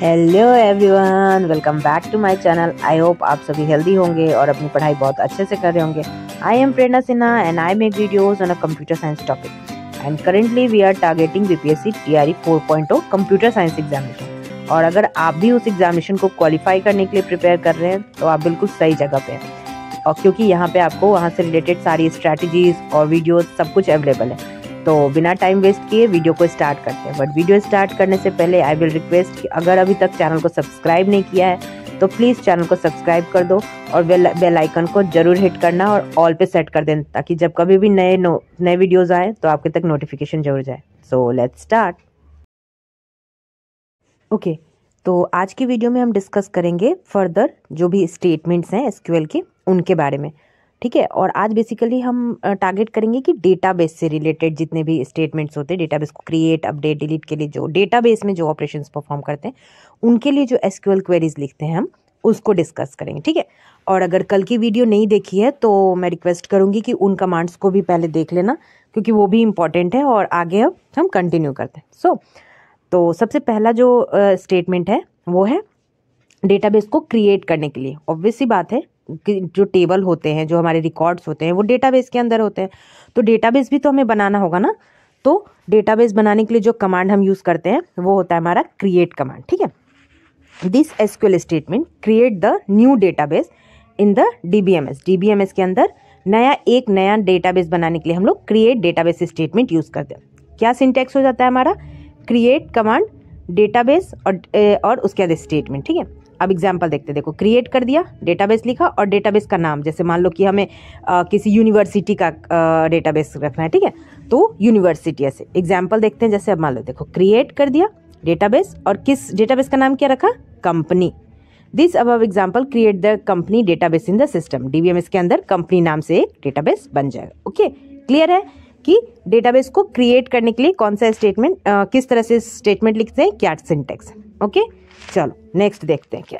Hello everyone, welcome back to my channel. I hope आप सभी healthy होंगे और अपनी पढ़ाई बहुत अच्छे से कर रहे होंगे। I am Prerna Sinha and I make videos on a computer science topic and currently we are targeting BPSC TRE 4.0 computer science examination. और अगर आप भी उस एग्जामिनेशन को क्वालिफाई करने के लिए प्रिपेयर कर रहे हैं तो आप बिल्कुल सही जगह पे हैं, और क्योंकि यहाँ पे आपको वहाँ से रिलेटेड सारी स्ट्रैटेजीज और वीडियोज सब कुछ अवेलेबल है। तो बिना टाइम वेस्ट किए वीडियो को स्टार्ट करते हैं। बट वीडियो स्टार्ट करने से पहले आई विल रिक्वेस्ट कि अगर अभी तक चैनल को सब्सक्राइब नहीं किया है तो प्लीज़ चैनल को सब्सक्राइब कर दो और बेल आइकन को जरूर हिट करना और ऑल पे सेट कर दें, ताकि जब कभी भी नए वीडियोज़ आए तो आपके तक नोटिफिकेशन जरूर जाए। So let's start. ओके, तो आज की वीडियो में हम डिस्कस करेंगे फर्दर जो भी स्टेटमेंट्स हैं एसक्यूएल के, उनके बारे में। ठीक है, और आज बेसिकली हम टारगेट करेंगे कि डेटाबेस से रिलेटेड जितने भी स्टेटमेंट्स होते हैं, डेटाबेस को क्रिएट अपडेट डिलीट के लिए जो डेटाबेस में जो ऑपरेशंस परफॉर्म करते हैं उनके लिए जो एसक्यूएल क्वेरीज लिखते हैं हम उसको डिस्कस करेंगे। ठीक है, और अगर कल की वीडियो नहीं देखी है तो मैं रिक्वेस्ट करूँगी कि उन कमांड्स को भी पहले देख लेना, क्योंकि वो भी इंपॉर्टेंट है। और आगे अब हम कंटिन्यू करते हैं। तो सबसे पहला जो स्टेटमेंट है वो है डेटाबेस को क्रिएट करने के लिए। ऑब्वियस सी बात है कि जो टेबल होते हैं, जो हमारे रिकॉर्ड्स होते हैं, वो डेटाबेस के अंदर होते हैं, तो डेटाबेस भी तो हमें बनाना होगा ना। तो डेटाबेस बनाने के लिए जो कमांड हम यूज़ करते हैं वो होता है हमारा क्रिएट कमांड। ठीक है, this SQL statement create the new database in the DBMS के अंदर एक नया डेटाबेस बनाने के लिए हम लोग क्रिएट डेटाबेस स्टेटमेंट यूज़ करते हैं। क्या सिंटैक्स हो जाता है हमारा? क्रिएट कमांड, डेटाबेस और उसके बाद स्टेटमेंट। ठीक है, अब एग्जांपल देखते हैं। देखो, क्रिएट कर दिया, डेटाबेस लिखा और डेटाबेस का नाम, जैसे मान लो कि हमें किसी यूनिवर्सिटी का डेटाबेस रखना है। ठीक है, तो यूनिवर्सिटी, ऐसे एग्जांपल देखते हैं। जैसे अब मान लो, देखो क्रिएट कर दिया डेटाबेस और किस डेटाबेस का नाम क्या रखा? Company. This above example create the company database in the system. DBMS के अंदर कंपनी नाम से एक डेटाबेस बन जाएगा। ओके, क्लियर है कि डेटाबेस को क्रिएट करने के लिए कौन सा स्टेटमेंट, किस तरह से स्टेटमेंट लिखते हैं, क्या सिंटैक्स। ओके, चलो नेक्स्ट देखते हैं क्या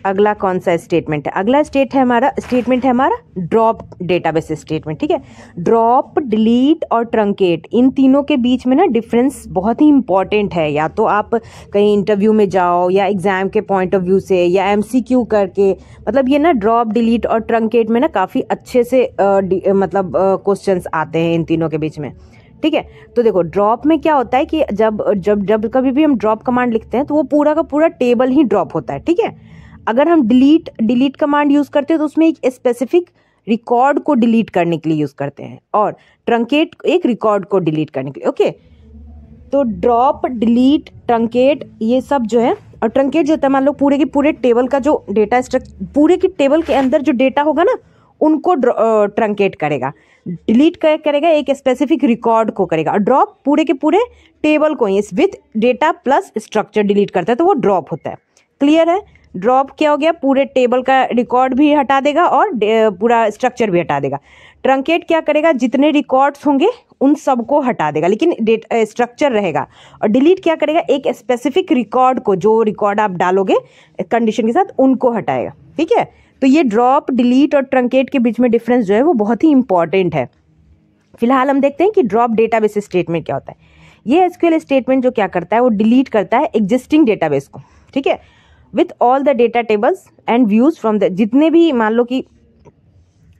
अगला कौन सा स्टेटमेंट है। अगला स्टेटमेंट है हमारा ड्रॉप डेटाबेस स्टेटमेंट। ठीक है, ड्रॉप, डिलीट और ट्रंकेट, इन तीनों के बीच में ना डिफरेंस बहुत ही इंपॉर्टेंट है। या तो आप कहीं इंटरव्यू में जाओ या एग्जाम के पॉइंट ऑफ व्यू से या एमसीक्यू करके, मतलब ये ना ड्रॉप, डिलीट और ट्रंकेट में ना काफ़ी अच्छे से मतलब क्वेश्चंस आते हैं इन तीनों के बीच में। ठीक है, तो देखो ड्रॉप में क्या होता है कि जब कभी भी हम ड्रॉप कमांड लिखते हैं तो वो पूरा का पूरा टेबल ही ड्रॉप होता है। ठीक है, अगर हम डिलीट कमांड यूज करते हैं तो उसमें एक स्पेसिफिक रिकॉर्ड को डिलीट करने के लिए यूज करते हैं, और ट्रंकेट एक रिकॉर्ड को डिलीट करने के लिए। ओके, तो ड्रॉप, डिलीट, ट्रंकेट ये सब जो है, और ट्रंकेट जो होता है, मान लो पूरे के पूरे टेबल का जो डेटा स्ट्रक्चर, पूरे की टेबल के अंदर जो डेटा होगा ना उनको ट्रंकेट करेगा। डिलीट करेगा एक स्पेसिफिक रिकॉर्ड को करेगा, और ड्रॉप पूरे के पूरे टेबल को ही with data plus structure delete करता है, तो वो ड्रॉप होता है। क्लियर है? ड्रॉप क्या हो गया? पूरे टेबल का रिकॉर्ड भी हटा देगा और पूरा स्ट्रक्चर भी हटा देगा। ट्रंकेट क्या करेगा? जितने रिकॉर्ड्स होंगे उन सबको हटा देगा लेकिन स्ट्रक्चर रहेगा। और डिलीट क्या करेगा? एक स्पेसिफिक रिकॉर्ड को, जो रिकॉर्ड आप डालोगे कंडीशन के साथ, उनको हटाएगा। ठीक है, तो ये ड्रॉप, डिलीट और ट्रंकेट के बीच में डिफरेंस जो है वो बहुत ही इंपॉर्टेंट है। फिलहाल हम देखते हैं कि ड्रॉप डेटाबेस स्टेटमेंट क्या होता है। ये एसक्यूएल स्टेटमेंट जो क्या करता है, वो डिलीट करता है एग्जिस्टिंग डेटाबेस को। ठीक है, with all the data tables and views from the, जितने भी मान लो कि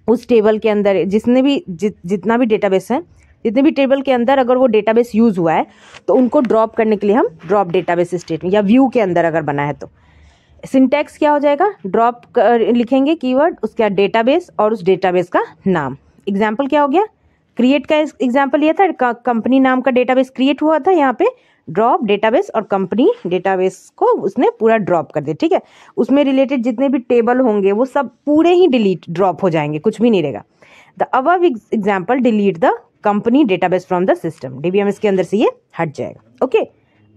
उस टेबल के अंदर जितना भी डेटाबेस है, जितने भी टेबल के अंदर अगर वो डेटाबेस यूज हुआ है तो उनको ड्रॉप करने के लिए हम ड्रॉप डेटाबेस स्टेटमेंट, या व्यू के अंदर अगर बना है तो सिंटैक्स क्या हो जाएगा? ड्रॉप लिखेंगे कीवर्ड, उसके बाद डेटाबेस और उस डेटाबेस का नाम। एग्जाम्पल क्या हो गया? क्रिएट का एग्जाम्पल ये था, कंपनी नाम का डेटाबेस क्रिएट हुआ था, यहाँ पे ड्रॉप डेटाबेस और कंपनी डेटाबेस को उसने पूरा ड्रॉप कर दिया। ठीक है, उसमें रिलेटेड जितने भी टेबल होंगे वो सब पूरे ही डिलीट ड्रॉप हो जाएंगे, कुछ भी नहीं रहेगा। The above example delete the company database from the system. DBMS के अंदर से ये हट जाएगा। ओके,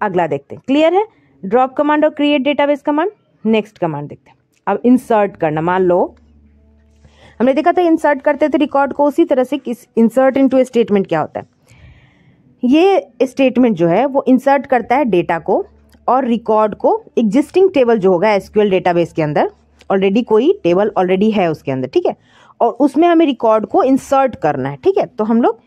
अगला देखते हैं। क्लियर है? ड्रॉप कमांड और create database command. Next command देखते हैं। अब इंसर्ट करना, मान लो हमने देखा था इंसर्ट करते थे रिकॉर्ड को, उसी तरह से इंसर्ट इनटू स्टेटमेंट क्या होता है। ये स्टेटमेंट जो है वो इंसर्ट करता है डेटा को और रिकॉर्ड को। एग्जिस्टिंग टेबल जो होगा एसक्यूएल डेटाबेस के अंदर, ऑलरेडी कोई टेबल ऑलरेडी है उसके अंदर। ठीक है, और उसमें हमें रिकॉर्ड को इंसर्ट करना है। ठीक है, तो हम लोग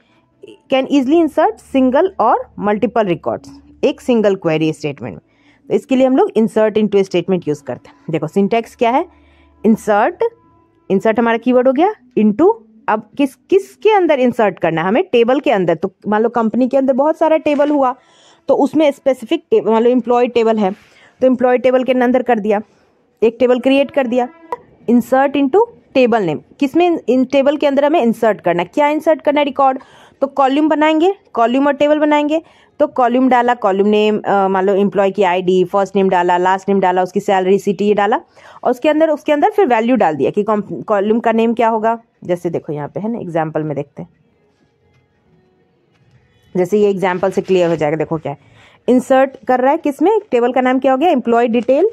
कैन इजिली इंसर्ट सिंगल और मल्टीपल रिकॉर्ड्स। एक सिंगल क्वेरी स्टेटमेंट में। तो इसके लिए हम लोग इंसर्ट इनटू स्टेटमेंट यूज करते हैं। देखो सिंटैक्स क्या है, इंसर्ट, इंसर्ट हमारा कीवर्ड हो गया, इनटू, अब किसके अंदर इंसर्ट करना है हमें, टेबल के अंदर। तो मान लो कंपनी के अंदर बहुत सारा टेबल हुआ, तो उसमें स्पेसिफिक मान लो एम्प्लॉय टेबल है, तो एम्प्लॉय टेबल के अंदर कर दिया, एक टेबल क्रिएट कर दिया। इंसर्ट इनटू टेबल नेम, किसमें, इन टेबल के अंदर हमें इंसर्ट करना है। क्या इंसर्ट करना है, रिकॉर्ड। तो कॉलम बनाएंगे, कॉलम और टेबल बनाएंगे। तो कॉलम डाला, कॉलम नेम, मान लो एम्प्लॉय की आईडी, फर्स्ट नेम डाला, लास्ट नेम डाला, उसकी सैलरी, सिटी ये डाला, और उसके अंदर फिर वैल्यू डाल दिया कि कॉलम का नेम क्या होगा। जैसे देखो यहाँ पे है ना, एग्जाम्पल में देखते हैं, जैसे ये एग्जाम्पल से क्लियर हो जाएगा। देखो क्या है, इंसर्ट कर रहा है किसमें, टेबल का नाम क्या हो गया, एम्प्लॉय डिटेल,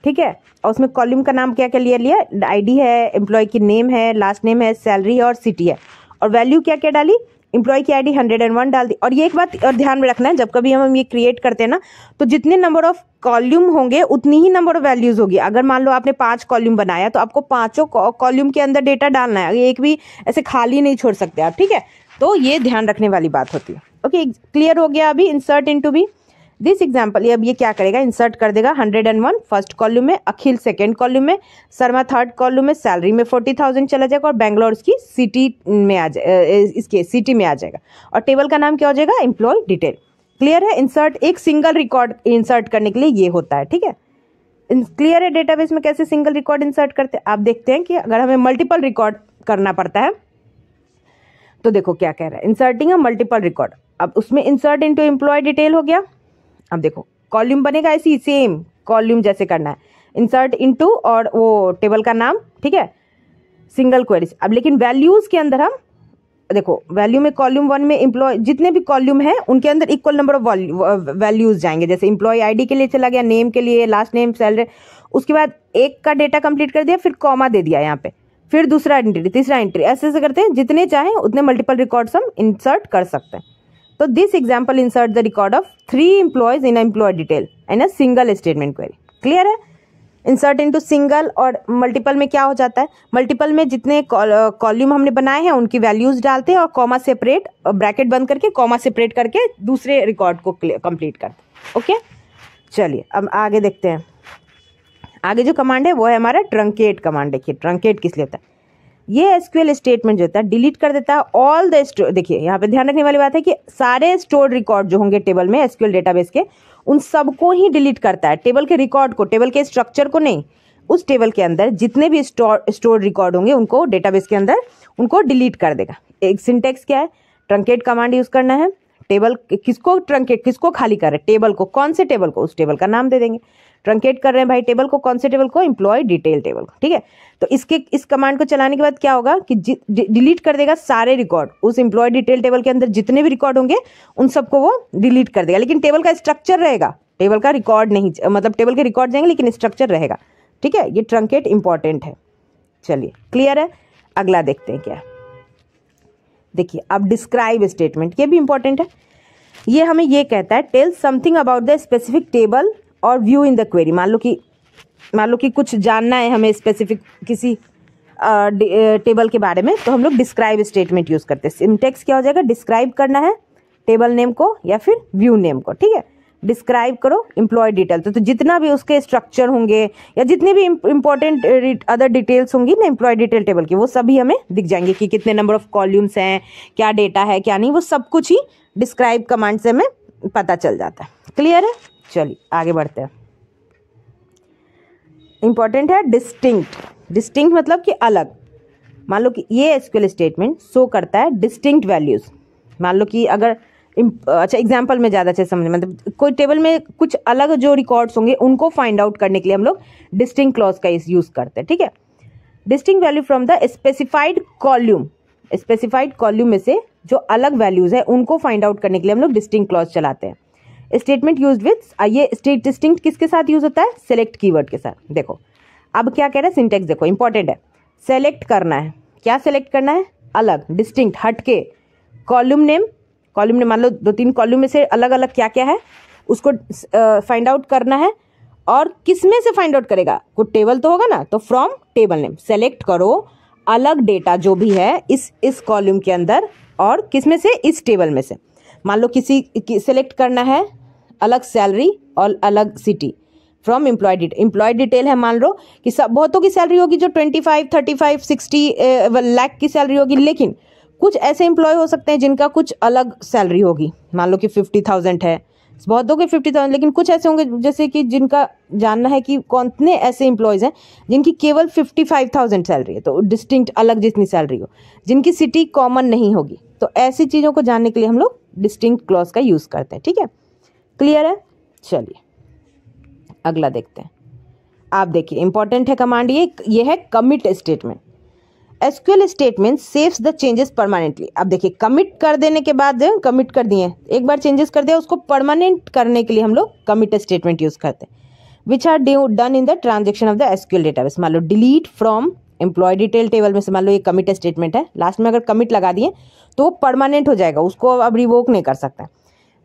ठीक है, और उसमें कॉलम का नाम क्या क्या लिया, आईडी है, एम्प्लॉय की नेम है, लास्ट नेम है, सैलरी है और सिटी है, और वैल्यू क्या क्या डाली, एम्प्लॉय की आईडी 101 डाल दी। और ये एक बात और ध्यान में रखना है, जब कभी हम ये क्रिएट करते हैं ना, तो जितने नंबर ऑफ कॉलम होंगे उतनी ही नंबर ऑफ वैल्यूज होगी। अगर मान लो आपने 5 कॉलम बनाया, तो आपको 5 कॉलम के अंदर डेटा डालना है, एक भी ऐसे खाली नहीं छोड़ सकते आप, ठीक है। तो ये ध्यान रखने वाली बात होती है। ओके, क्लियर हो गया अभी insert into B. This example, ये अब ये क्या करेगा, इंसर्ट कर देगा 101 फर्स्ट कॉलम में, अखिल सेकंड कॉलम में, शर्मा थर्ड कॉलम में, सैलरी में 40,000 चला जाएगा, और बेंगलोर इसकी सिटी में आ जाए, इसके सिटी में आ जाएगा, और टेबल का नाम क्या हो जाएगा, एम्प्लॉय डिटेल। क्लियर है, इंसर्ट एक सिंगल रिकॉर्ड इंसर्ट करने के लिए ये होता है, ठीक है। क्लियर है, डेटाबेस में कैसे सिंगल रिकॉर्ड इंसर्ट करते हैं। आप देखते हैं कि अगर हमें मल्टीपल रिकॉर्ड करना पड़ता है, तो देखो क्या कह रहा है, इंसर्टिंग अ मल्टीपल रिकॉर्ड। अब उसमें इंसर्ट इनटू एम्प्लॉय डिटेल हो गया। अब देखो कॉलम बनेगा ऐसी सेम कॉलम जैसे करना है, इंसर्ट इनटू और वो टेबल का नाम, ठीक है, सिंगल क्वेरी। अब लेकिन वैल्यूज के अंदर हम देखो, वैल्यू में कॉलम 1 में एम्प्लॉय, जितने भी कॉलम है उनके अंदर इक्वल नंबर ऑफ वैल्यूज जाएंगे। जैसे एम्प्लॉय आईडी के लिए चला गया, नेम के लिए, लास्ट नेम, सैलरी, उसके बाद एक का डेटा कंप्लीट कर दिया, फिर कॉमा दे दिया यहाँ पे, फिर दूसरा एंट्री, तीसरा एंट्री, ऐसे करते हैं, जितने चाहें उतने मल्टीपल रिकॉर्ड्स हम इंसर्ट कर सकते हैं। तो this example insert the record of 3 employees in employ detail in a single statement query. Clear है, इंसर्ट इनटू सिंगल और मल्टीपल में क्या हो जाता है, मल्टीपल में जितने कॉलम हमने बनाए हैं उनकी वैल्यूज डालते हैं, और कॉमा सेपरेट, ब्रैकेट बंद करके कॉमा सेपरेट करके दूसरे रिकॉर्ड को कंप्लीट करते हैं। ओके, चलिए अब आगे देखते हैं। आगे जो कमांड है वो है हमारा ट्रंकेट कमांड। देखिए ट्रंकेट किस लिए होता है, ये एसक्यूएल स्टेटमेंट जो होता है डिलीट कर देता है ऑल द स्टोर। देखिए यहाँ पे ध्यान रखने वाली बात है कि सारे स्टोर्ड रिकॉर्ड जो होंगे टेबल में एसक्यूएल डेटाबेस के, उन सबको ही डिलीट करता है, टेबल के रिकॉर्ड को, टेबल के स्ट्रक्चर को नहीं। उस टेबल के अंदर जितने भी स्टोर्ड रिकॉर्ड होंगे उनको डेटाबेस के अंदर उनको डिलीट कर देगा। एक सिंटेक्स क्या है, ट्रंकेट कमांड यूज करना है। टेबल किसको ट्रंकेट, किसको खाली कर रहे हैं, टेबल को। कौन से टेबल को, उस टेबल का नाम दे देंगे। ट्रंकेट कर रहे हैं भाई टेबल को, कौन से टेबल को, एम्प्लॉय डिटेल टेबल को, ठीक है। तो इस कमांड को चलाने के बाद क्या होगा कि डिलीट कर देगा सारे रिकॉर्ड, उस एम्प्लॉय डिटेल टेबल के अंदर जितने भी रिकॉर्ड होंगे उन सबको वो डिलीट कर देगा, लेकिन टेबल का स्ट्रक्चर रहेगा, टेबल का रिकॉर्ड नहीं, मतलब टेबल के रिकॉर्ड जाएंगे लेकिन स्ट्रक्चर रहेगा, ठीक है। ये ट्रंकेट इंपॉर्टेंट है। चलिए क्लियर है, अगला देखते हैं क्या है। देखिए अब डिस्क्राइब स्टेटमेंट, ये भी इंपॉर्टेंट है। ये हमें ये कहता है tell something about the specific table और व्यू इन द क्वेरी। मान लो कि कुछ जानना है हमें स्पेसिफिक किसी टेबल के बारे में, तो हम लोग डिस्क्राइब स्टेटमेंट यूज करते हैं। सिंटेक्स क्या हो जाएगा, डिस्क्राइब करना है टेबल नेम को या फिर व्यू नेम को, ठीक है। डिस्क्राइब करो एम्प्लॉय डिटेल, तो जितना भी उसके स्ट्रक्चर होंगे या जितने भी इंपॉर्टेंट अदर डिटेल्स होंगी ना एम्प्लॉय डिटेल टेबल की, वो सभी हमें दिख जाएंगे कि कितने नंबर ऑफ कॉलम्स हैं, क्या डेटा है क्या नहीं, वो सब कुछ ही डिस्क्राइब कमांड से हमें पता चल जाता है। क्लियर है, चलिए आगे बढ़ते हैं। इंपॉर्टेंट है डिस्टिंक्ट। डिस्टिंक्ट मतलब कि अलग। मान लो कि ये एसक्यूएल स्टेटमेंट शो करता है डिस्टिंक्ट वैल्यूज। मान लो कि अगर अच्छा एग्जांपल में ज़्यादा अच्छे समझ, मतलब कोई टेबल में कुछ अलग जो रिकॉर्ड्स होंगे उनको फाइंड आउट करने के लिए हम लोग डिस्टिंक्ट क्लॉज का यूज करते हैं, ठीक है। Distinct value from the specified column, specified column में से जो अलग वैल्यूज है उनको फाइंड आउट करने के लिए हम लोग डिस्टिंक्ट क्लॉज चलाते हैं। स्टेटमेंट यूज्ड विद, ये स्टेट डिस्टिंक्ट किसके साथ यूज होता है, सेलेक्ट कीवर्ड के साथ। देखो अब क्या कह रहा है सिंटेक्स, देखो इंपॉर्टेंट है। सेलेक्ट करना है, क्या सेलेक्ट करना है, अलग, डिस्टिंक्ट, हटके। कॉलम नेम मान लो 2-3 कॉलम में से अलग अलग क्या क्या है उसको फाइंड आउट करना है। और किस में से फाइंड आउट करेगा, कोई टेबल तो होगा ना, तो फ्रॉम टेबल नेम सेलेक्ट करो अलग डेटा जो भी है इस कॉलम के अंदर, और किस में से, इस टेबल में से। मान लो किसी सेलेक्ट करना है अलग सैलरी और अलग सिटी फ्रॉम एम्प्लॉय डिटेल है, मान लो कि सब बहुतों की सैलरी होगी जो 25, 35, 60 लाख की सैलरी होगी, लेकिन कुछ ऐसे एम्प्लॉय हो सकते हैं जिनका कुछ अलग सैलरी होगी, मान लो कि 50,000 है, बहुतों के 50,000, लेकिन कुछ ऐसे होंगे जैसे कि जिनका जानना है कि कौन ऐसे एम्प्लॉयज़ हैं जिनकी केवल 55,000 सैलरी है, तो डिस्टिंक्ट अलग जितनी सैलरी हो, जिनकी सिटी कॉमन नहीं होगी। तो ऐसी चीज़ों को जानने के लिए हम लोग डिस्टिंक्ट क्लॉज का यूज़ करते हैं। ठीक है, क्लियर है? चलिए अगला देखते हैं। आप देखिए इंपॉर्टेंट है कमांड, ये है commit statement. SQL statement saves the changes permanently. अब देखिए कमिट कर देने के बाद, कमिट कर दिए, एक बार चेंजेस कर दिया, उसको परमानेंट करने के लिए हम लोग कमिट स्टेटमेंट यूज करते हैं, which are done in the transaction of the SQL database. मान लो delete from employ detail table में से, मान लो ये कमिट स्टेटमेंट है, लास्ट में अगर कमिट लगा दिए तो वो परमानेंट हो जाएगा, उसको अब रिवोक नहीं कर सकता।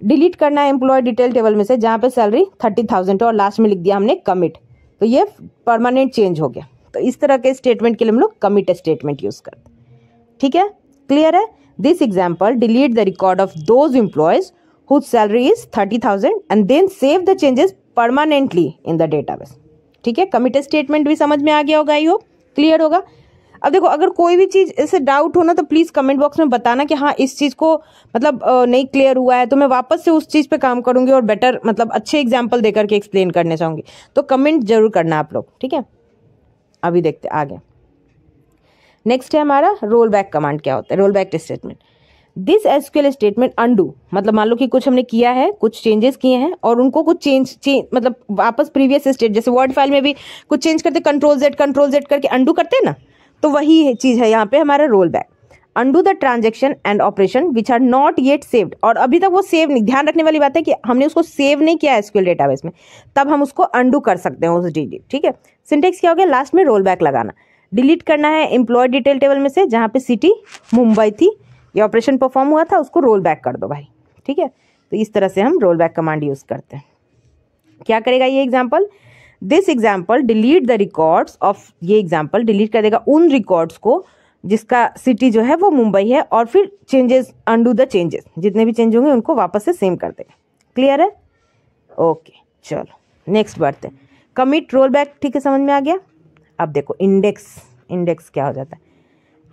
डिलीट करना है एम्प्लॉय डिटेल टेबल में से जहाँ पे सैलरी 30,000 है और लास्ट में लिख दिया हमने कमिट, तो ये परमानेंट चेंज हो गया। तो इस तरह के स्टेटमेंट के लिए हम लोग कमिट स्टेटमेंट यूज करते हैं। ठीक है, क्लियर है? This example delete the record of those employees whose salary is 30,000 and then save the changes permanently in the database. ठीक है, कमिट स्टेटमेंट भी समझ में आ गया होगा, आई होप क्लियर होगा। अब देखो अगर कोई भी चीज़ ऐसे डाउट हो ना तो प्लीज़ कमेंट बॉक्स में बताना कि हाँ इस चीज़ को मतलब नहीं क्लियर हुआ है, तो मैं वापस से उस चीज़ पे काम करूँगी और बेटर मतलब अच्छे एग्जाम्पल दे करके एक्सप्लेन करने चाहूँगी, तो कमेंट जरूर करना आप लोग। ठीक है, अभी देखते आगे। नेक्स्ट है हमारा रोल बैक कमांड। क्या होता है roll back statement? This SQL statement undo, मतलब मान लो कि कुछ हमने किया है, कुछ चेंजेस किए हैं और उनको कुछ चेंज मतलब वापस प्रीवियस स्टेट, जैसे वर्ड फाइल में भी कुछ चेंज करते कंट्रोल जेड करके अनडू करते हैं ना, तो वही चीज़ है यहाँ पे हमारा roll back. Undo the transaction and operation which are not yet saved, और अभी तक वो सेव नहीं, ध्यान रखने वाली बात है कि हमने उसको सेव नहीं किया एसक्यूएल डेटाबेस में, तब हम उसको अनडू कर सकते हैं उस डिलीट। ठीक है, सिंटेक्स क्या हो गया, लास्ट में रोल बैक लगाना। डिलीट करना है एम्प्लॉय डिटेल टेबल में से जहाँ पे सिटी मुंबई थी, ये ऑपरेशन परफॉर्म हुआ था, उसको रोल बैक कर दो भाई। ठीक है, तो इस तरह से हम रोल बैक कमांड यूज करते हैं। क्या करेगा ये example? This example delete the records of, ये एग्जाम्पल डिलीट कर देगा उन रिकॉर्ड्स को जिसका सिटी जो है वो मुंबई है, और फिर चेंजेस अनडू द चेंजेस, जितने भी चेंज होंगे उनको वापस से सेम कर देगा। क्लियर है? ओके, चलो नेक्स्ट बढ़ते हैं। कमिट रोल बैक, ठीक है, समझ में आ गया। अब देखो इंडेक्स क्या हो जाता है?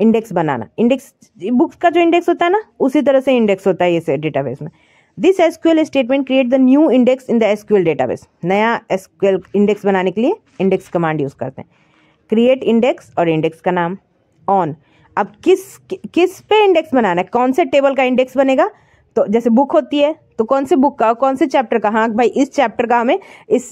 इंडेक्स बनाना, इंडेक्स बुक्स का जो इंडेक्स होता है ना उसी तरह से इंडेक्स होता है ये डेटाबेस में। This SQL statement create the new index in the SQL database. नया एसक्यूएल इंडेक्स बनाने के लिए इंडेक्स कमांड यूज करते हैं। क्रिएट इंडेक्स और इंडेक्स का नाम ऑन। अब किस पे इंडेक्स बनाना है, कौन से टेबल का इंडेक्स बनेगा? तो जैसे बुक होती है तो कौन से बुक का, कौन से चैप्टर का, हाँ भाई इस चैप्टर का हमें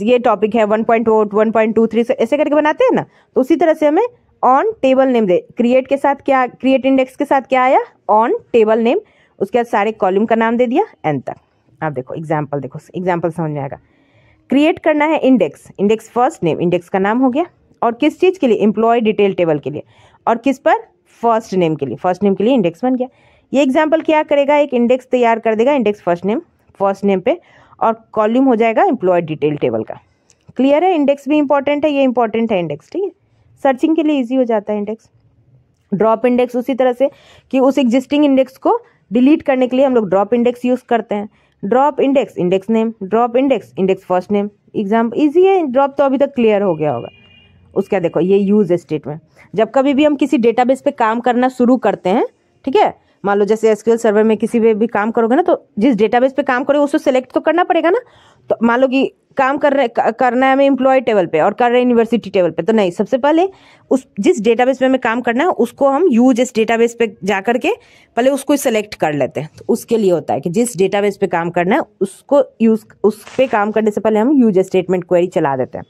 ये टॉपिक है 1.0 1.23 से ऐसे करके बनाते हैं ना, तो उसी तरह से हमें on table name they. Create के साथ क्या, क्रिएट इंडेक्स के साथ क्या आया? ऑन टेबल नेम, उसके बाद सारे कॉलम का नाम दे दिया एंड तक। अब देखो एग्जाम्पल समझ में आएगा। क्रिएट करना है इंडेक्स फर्स्ट नेम, इंडेक्स का नाम हो गया, और किस चीज़ के लिए? एम्प्लॉय डिटेल टेबल के लिए, और किस पर? फर्स्ट नेम के लिए इंडेक्स बन गया। ये एग्जाम्पल क्या करेगा, एक इंडेक्स तैयार कर देगा, इंडेक्स फर्स्ट नेम पे, और कॉलम हो जाएगा एम्प्लॉय डिटेल टेबल का। क्लियर है? इंडेक्स भी इंपॉर्टेंट है, ये इंपॉर्टेंट है इंडेक्स। ठीक है, सर्चिंग के लिए ईजी हो जाता है इंडेक्स। ड्रॉप इंडेक्स उसी तरह से कि उस एग्जिस्टिंग इंडेक्स को डिलीट करने के लिए हम लोग ड्रॉप इंडेक्स यूज करते हैं। Drop index name, drop index first name. Exam easy है, ड्रॉप तो अभी तक क्लियर हो गया होगा। उसका देखो ये यूज स्टेटमेंट, जब कभी भी हम किसी डेटाबेस पे काम करना शुरू करते हैं, ठीक है, मान लो जैसे एसक्यूएल सर्वर में किसी पे भी काम करोगे ना, तो जिस डेटाबेस पे काम करोगे उसको सेलेक्ट तो करना पड़ेगा ना। तो मान लो कि काम करना है हमें एम्प्लॉय टेबल पे और कर रहे हैं यूनिवर्सिटी टेबल पे, तो नहीं, सबसे पहले उस जिस डेटाबेस पे हमें काम करना है उसको हम यूज इस डेटाबेस पे जा करके पहले उसको सेलेक्ट कर लेते हैं। तो उसके लिए होता है कि जिस डेटाबेस पे काम करना है उसको उस पे काम करने से पहले हम यूज स्टेटमेंट क्वेरी चला देते हैं।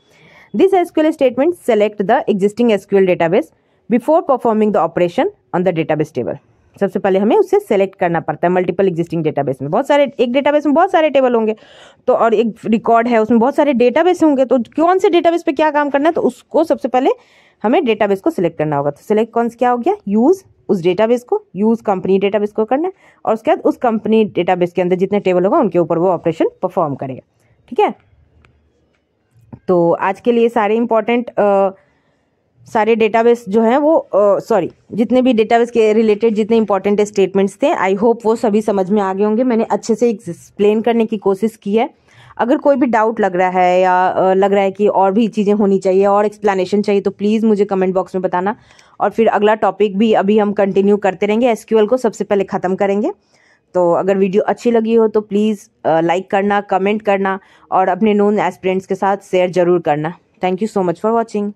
This SQL statement select the existing SQL database before performing the operation on the database table. सबसे पहले हमें उससे सेलेक्ट करना पड़ता है। मल्टीपल एग्जिस्टिंग डेटाबेस में बहुत सारे, एक डेटाबेस में बहुत सारे टेबल होंगे, तो और एक रिकॉर्ड है उसमें बहुत सारे डेटाबेस होंगे, तो कौन से डेटाबेस पे क्या काम करना है, तो उसको सबसे पहले हमें डेटाबेस को सिलेक्ट करना होगा। तो सिलेक्ट कौन सा क्या हो गया, यूज उस डेटाबेस को, यूज कंपनी डेटाबेस को करना है, और उसके बाद उस कंपनी डेटाबेस के अंदर जितने टेबल होगा उनके ऊपर वो ऑपरेशन परफॉर्म करेगा। ठीक है, तो आज के लिए सारे इंपॉर्टेंट सारे डेटाबेस जो हैं वो सॉरी जितने भी डेटाबेस के रिलेटेड जितने इंपॉर्टेंट स्टेटमेंट्स थे, आई होप वो सभी समझ में आ गए होंगे। मैंने अच्छे से एक्सप्लेन करने की कोशिश की है। अगर कोई भी डाउट लग रहा है या लग रहा है कि और भी चीज़ें होनी चाहिए और एक्सप्लेनेशन चाहिए तो प्लीज़ मुझे कमेंट बॉक्स में बताना, और फिर अगला टॉपिक भी अभी हम कंटिन्यू करते रहेंगे। एसक्यूएल को सबसे पहले ख़त्म करेंगे। तो अगर वीडियो अच्छी लगी हो तो प्लीज़ लाइक करना, कमेंट करना और अपने नोन एस्पिरेंट्स के साथ शेयर ज़रूर करना। Thank you so much for watching.